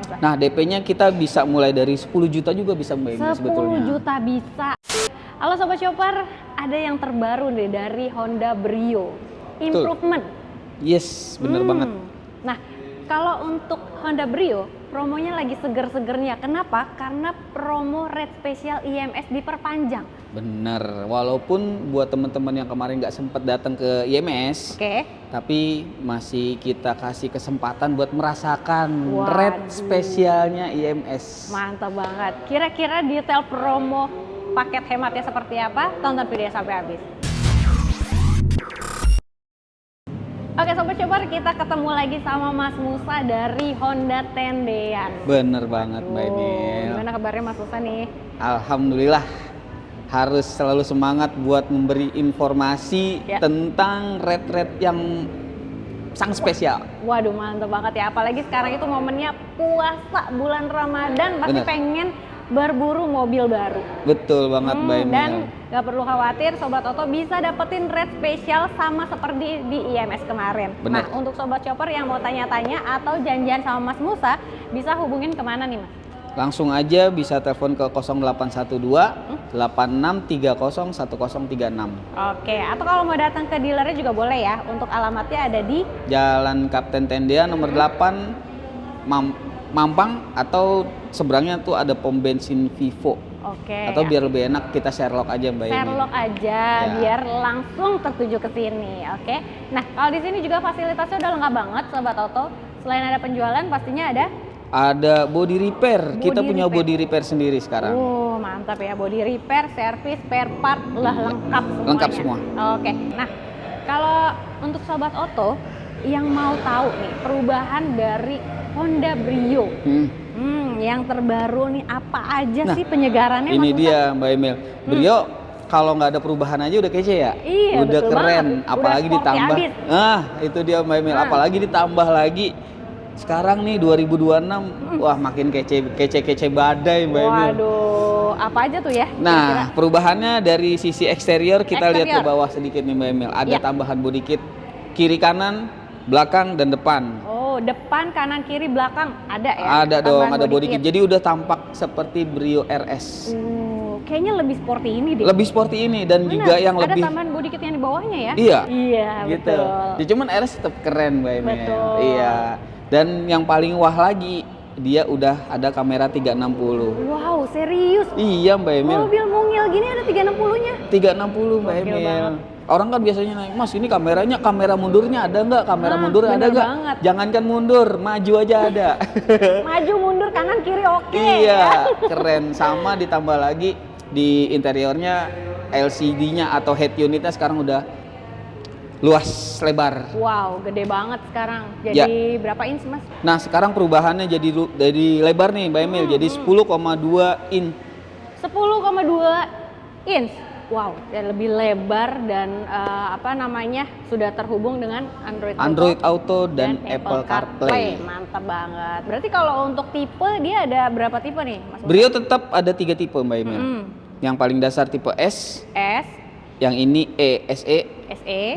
Musa? Nah, DP-nya kita bisa mulai dari 10 juta juga bisa Mbak Emi 10 sebetulnya. juta bisa. Halo Sobat Shopper, ada yang terbaru nih dari Honda Brio. Improvement. Yes, bener banget. Nah, kalau untuk Honda Brio, promonya lagi seger-segernya. Kenapa? Karena promo rate spesial IMS diperpanjang. Bener, walaupun buat teman-teman yang kemarin nggak sempet datang ke IMS, tapi masih kita kasih kesempatan buat merasakan rate spesialnya IMS. Mantap banget. Kira-kira detail promo paket hematnya seperti apa? Tonton video sampai habis. Oke Sobat Shopper, kita ketemu lagi sama Mas Musa dari Honda Tendean. Bener banget Mbak Emil. Gimana kabarnya Mas Musa nih? Alhamdulillah, harus selalu semangat buat memberi informasi tentang rate-rate yang sangat spesial. Waduh, mantap banget ya. Apalagi sekarang itu momennya puasa bulan Ramadan, pasti pengen berburu mobil baru. Betul banget Mbak Emil. Dan gak perlu khawatir, Sobat Oto bisa dapetin rate spesial sama seperti di IMS kemarin. Bener. Nah, untuk Sobat Shopper yang mau tanya-tanya atau janjian sama Mas Musa, bisa hubungin kemana nih Mas? Langsung aja bisa telepon ke 0812 8630 1036. Oke, atau kalau mau datang ke dealernya juga boleh ya. Untuk alamatnya ada di Jalan Kapten Tendean nomor 8 Mampang, atau seberangnya tuh ada pom bensin Vivo. Oke. Atau biar lebih enak kita Sherlock aja Mbak Emi. Sherlock aja biar langsung tertuju ke sini. Oke. Nah, kalau di sini juga fasilitasnya udah lengkap banget Sobat Oto. Selain ada penjualan, pastinya ada body repair. Kita punya body repair sendiri sekarang. Mantap ya, body repair, service, spare part, lengkap semuanya. Lengkap semua. Oke. Nah, kalau untuk Sobat Oto yang mau tahu nih perubahan dari Honda Brio, yang terbaru nih apa aja sih penyegarannya? Ini dia Mbak Emil. Brio kalau nggak ada perubahan aja udah kece ya. Iya, udah keren. Banget. Apalagi udah ditambah. abis. Itu dia Mbak Emil. Apalagi ditambah lagi. Sekarang nih 2026, wah makin kece badai Mbak Emil. Waduh, apa aja tuh ya? Nah, perubahannya dari sisi eksterior kita lihat ke bawah sedikit nih Mbak Emil. Ada tambahan body kit kiri kanan, belakang dan depan. Oh, depan, kanan, kiri, belakang ada ya? Ada dong, ada body kit. Jadi udah tampak seperti Brio RS. Kayaknya lebih sporty ini deh. Lebih sporty ini dan juga yang lebih. Ada tambahan body kit yang di bawahnya ya? Iya. Iya, gitu. betul. Ya, cuman RS tetap keren Mbak Emil. Betul. Iya. Dan yang paling wah lagi, dia udah ada kamera 360. Wow, serius? Iya Mbak Emil. Mobil mungil gini ada 360-nya? 360 Mbak Emil. Orang kan biasanya naik, Mas ini kameranya, kamera mundurnya ada nggak? Kamera mundur ada nggak? Jangankan mundur, maju aja ada. Maju, mundur, kanan, kiri oke. Iya, keren. Sama ditambah lagi di interiornya LCD-nya atau head unitnya sekarang udah luas lebar. Wow, gede banget sekarang. Jadi berapa inch Mas? Nah sekarang perubahannya jadi lebar nih Mbak Emil, jadi 10,2 inch. 10,2 inch. Wow, ya lebih lebar dan sudah terhubung dengan Android Auto dan Apple CarPlay. Mantap banget. Berarti kalau untuk tipe dia ada berapa tipe nih Mas? Brio tetap ada 3 tipe Mbak Emil. Yang paling dasar tipe S, yang ini SE,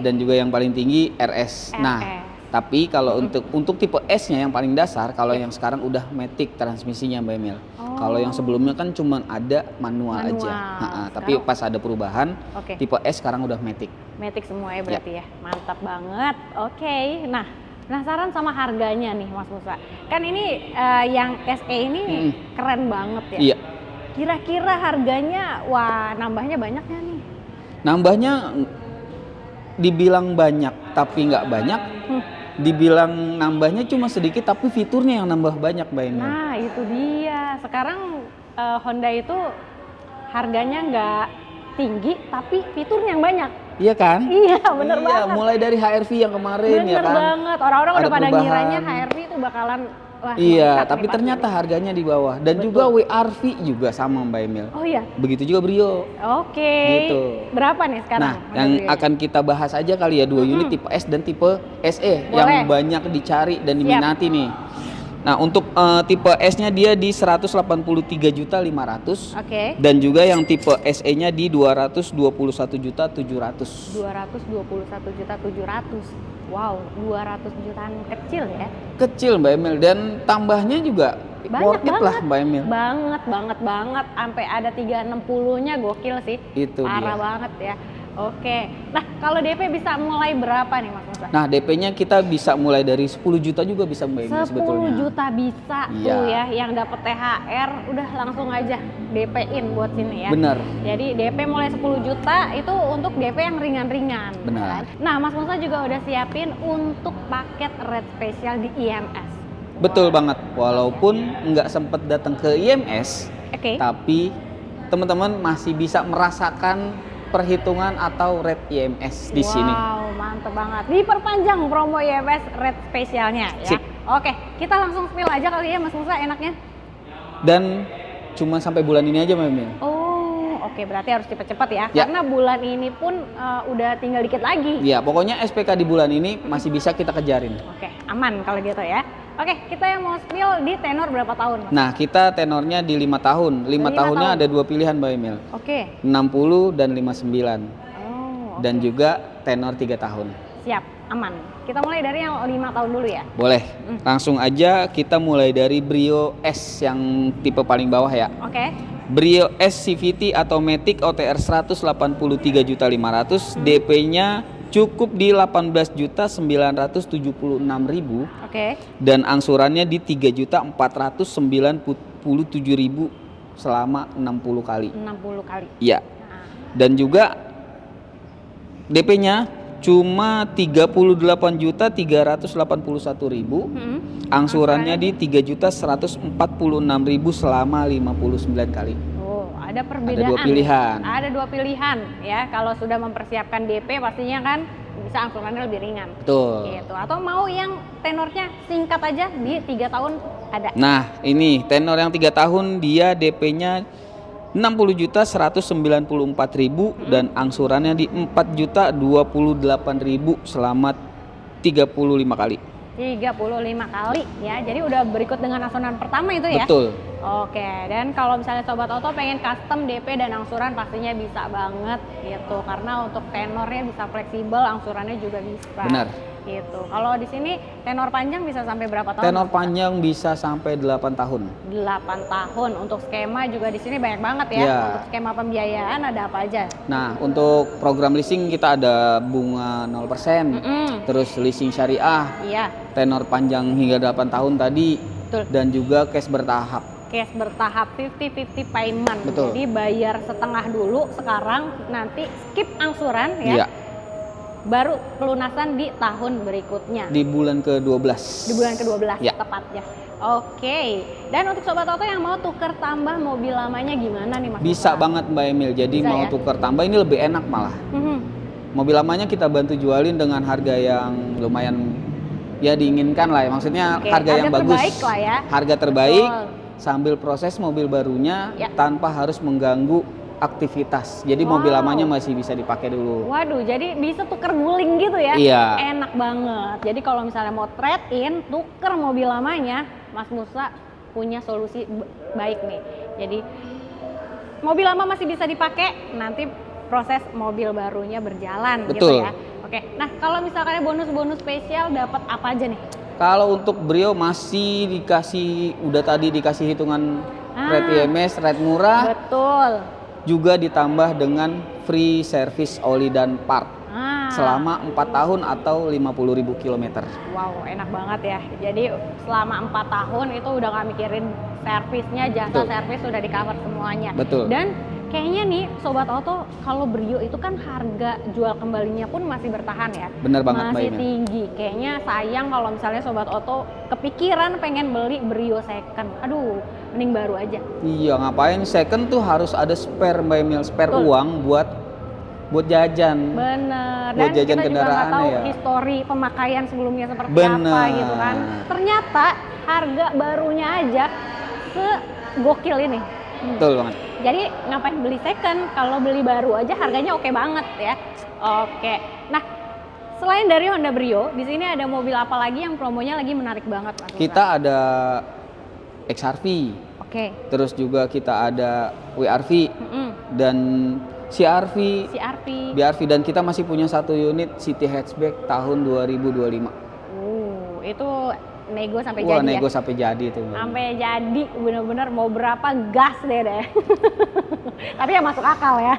dan juga yang paling tinggi RS. Nah, tapi kalau untuk tipe S-nya yang paling dasar, kalau yang sekarang udah matic transmisinya Mbak Emil. Kalau yang sebelumnya kan cuma ada manual aja. Tapi pas ada perubahan, tipe S sekarang udah matic. Matic semua ya berarti ya. Mantap banget. Oke. Nah, penasaran sama harganya nih Mas Musa. Kan ini yang SE ini keren banget ya. Iya. Kira-kira harganya, wah nambahnya banyak ya nih? Nambahnya dibilang banyak tapi nggak banyak. Dibilang nambahnya cuma sedikit tapi fiturnya yang nambah banyak Mbak Emil. Nah itu dia. Sekarang Honda itu harganya nggak tinggi tapi fiturnya yang banyak. Iya kan? Iya bener banget. Mulai dari HR-V yang kemarin ya kan. Bener banget. Orang-orang udah pada ngiranya HR-V itu bakalan iya, tapi ternyata harganya di bawah. Dan juga WR-V juga sama Mbak Emil. Oh iya? Begitu juga Brio. Oke. Gitu. Berapa nih sekarang? Nah, yang akan kita bahas aja kali ya, 2 unit tipe S dan tipe SE. Yang banyak dicari dan diminati nih. Nah, untuk tipe S-nya dia di 183.500.000. Oke. Dan juga yang tipe SE-nya di 221.700.000. 221.700.000. Wow, 200 jutaan kecil ya? Kecil Mbak Emil, dan tambahnya juga Banyak banget lah Mbak Emil. Banget. Sampai ada 360-nya gokil sih. Itu parah dia. banget ya. Oke. Nah, kalau DP bisa mulai berapa nih Mas Musa? Nah, DP-nya kita bisa mulai dari 10 juta juga bisa Mbak Emil 10 sebetulnya. juta bisa tuh ya, yang dapat THR udah langsung aja DP-in buat sini ya. Benar. Jadi DP mulai 10 juta itu untuk DP yang ringan-ringan. Benar. Nah, Mas Musa juga udah siapin untuk paket red spesial di IMS. Betul banget. Walaupun nggak sempet datang ke IMS, tapi teman-teman masih bisa merasakan perhitungan atau rate IMS di sini. Wow, mantep banget. Diperpanjang promo IMS rate spesialnya ya. Sip. Oke, kita langsung spill aja kali ya Mas Musa enaknya. Dan cuma sampai bulan ini aja Mbak Emil. Oh, oke, berarti harus cepet-cepet ya. Karena bulan ini pun udah tinggal dikit lagi. Ya, pokoknya SPK di bulan ini masih bisa kita kejarin. Oke, aman kalau gitu ya. Oke, kita yang mau spill di tenor berapa tahun? Nah, kita tenornya di 5 tahun. 5 tahunnya ada 2 pilihan Mbak Emil. Oke. 60 dan 59. Oh, dan juga tenor 3 tahun. Siap, aman. Kita mulai dari yang 5 tahun dulu ya? Boleh. Langsung aja kita mulai dari Brio S yang tipe paling bawah ya. Oke. Brio S CVT atau Matic OTR 183.500.000, DP-nya cukup di 18.976.000. Oke. Dan angsurannya di 3.497.000 selama 60 kali. 60 kali. Iya. Dan juga DP-nya cuma 38.381.000. Angsurannya di 3.146.000 selama 59 kali. Oh, ada perbedaan. Ada 2 pilihan. Ada 2 pilihan ya. Kalau sudah mempersiapkan DP pastinya kan bisa angsurannya lebih ringan. Betul. Gitu. Atau mau yang tenornya singkat aja di 3 tahun ada. Nah, ini tenor yang 3 tahun dia DP-nya 60.194.000 dan angsurannya di 4.028.000 selama 35 kali. 35 kali ya. Jadi udah berikut dengan angsuran pertama itu ya. Betul. Oke, dan kalau misalnya Sobat Oto pengen custom DP dan angsuran pastinya bisa banget gitu. Karena untuk tenornya bisa fleksibel, angsurannya juga bisa. Benar. Gitu. Kalau di sini tenor panjang bisa sampai berapa tahun? Tenor panjang bisa sampai 8 tahun. 8 tahun. Untuk skema juga di sini banyak banget ya. Ya. Untuk skema pembiayaan ada apa aja? Nah, untuk program leasing kita ada bunga 0%, terus leasing syariah, tenor panjang hingga 8 tahun tadi, betul. Dan juga cash bertahap. Cash bertahap 50-50 payment. Betul. Jadi bayar setengah dulu sekarang, nanti skip angsuran ya. Iya. Baru pelunasan di tahun berikutnya. Di bulan ke-12. Di bulan ke-12 ya. Tepatnya. Oke. Dan untuk Sobat Oto yang mau tuker tambah mobil lamanya gimana nih Mas? Bisa banget Mbak Emil. Jadi bisa, mau tuker tambah ini lebih enak malah. Mobil lamanya kita bantu jualin dengan harga yang lumayan ya diinginkan lah ya. Maksudnya harga yang bagus. Terbaik lah ya. Harga terbaik. Sambil proses mobil barunya tanpa harus mengganggu aktivitas. Jadi mobil lamanya masih bisa dipakai dulu. Waduh, jadi bisa tuker guling gitu ya? Iya. Enak banget. Jadi kalau misalnya mau trade in, tuker mobil lamanya, Mas Musa punya solusi baik nih. Jadi mobil lama masih bisa dipakai, nanti proses mobil barunya berjalan. Betul. Gitu ya. Oke. Nah, kalau misalkan bonus-bonus spesial dapat apa aja nih? Kalau untuk Brio masih dikasih hitungan rate IMS, rate murah. Betul. Juga ditambah dengan free service oli dan part selama 4 tahun atau 50.000 km. Wow, enak banget ya. Jadi selama 4 tahun itu udah gak mikirin servisnya, jasa servis sudah di cover semuanya. Betul. Dan kayaknya nih Sobat Oto, kalau Brio itu kan harga jual kembalinya pun masih bertahan ya. Bener banget Mbak Masih Ina. tinggi. Kayaknya sayang kalau misalnya Sobat Oto kepikiran pengen beli Brio second. Aduh, mending baru aja. Iya, ngapain second tuh harus ada spare Mbak Emil, spare uang buat jajan. Bener. Buat dan jajan kita juga nggak tahu ya. Histori pemakaian sebelumnya seperti apa gitu kan. Ternyata harga barunya aja segokil ini. Betul banget. Jadi ngapain beli second, kalau beli baru aja harganya oke banget ya. Oke. Nah, selain dari Honda Brio, di sini ada mobil apa lagi yang promonya lagi menarik banget Mas? Kita ada XR-V. Oke. Terus juga kita ada WR-V dan CR-V, BR-V, dan kita masih punya 1 unit City Hatchback tahun 2025. Itu nego sampai Wah, jadi nego ya? sampai jadi itu. Sampai jadi bener-bener mau berapa gas deh. Tapi ya masuk akal ya.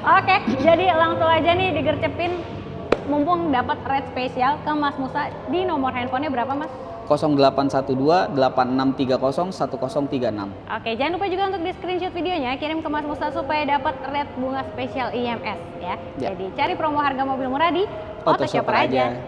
Oke, jadi langsung aja nih digercepin, mumpung dapat rate spesial ke Mas Musa. Di nomor handphonenya berapa, Mas? 0812-8630-1036. Oke, jangan lupa juga untuk di screenshot videonya, kirim ke Mas Musa supaya dapat rate bunga spesial IMS ya. Jadi cari promo harga mobil murah di Auto Shopper aja.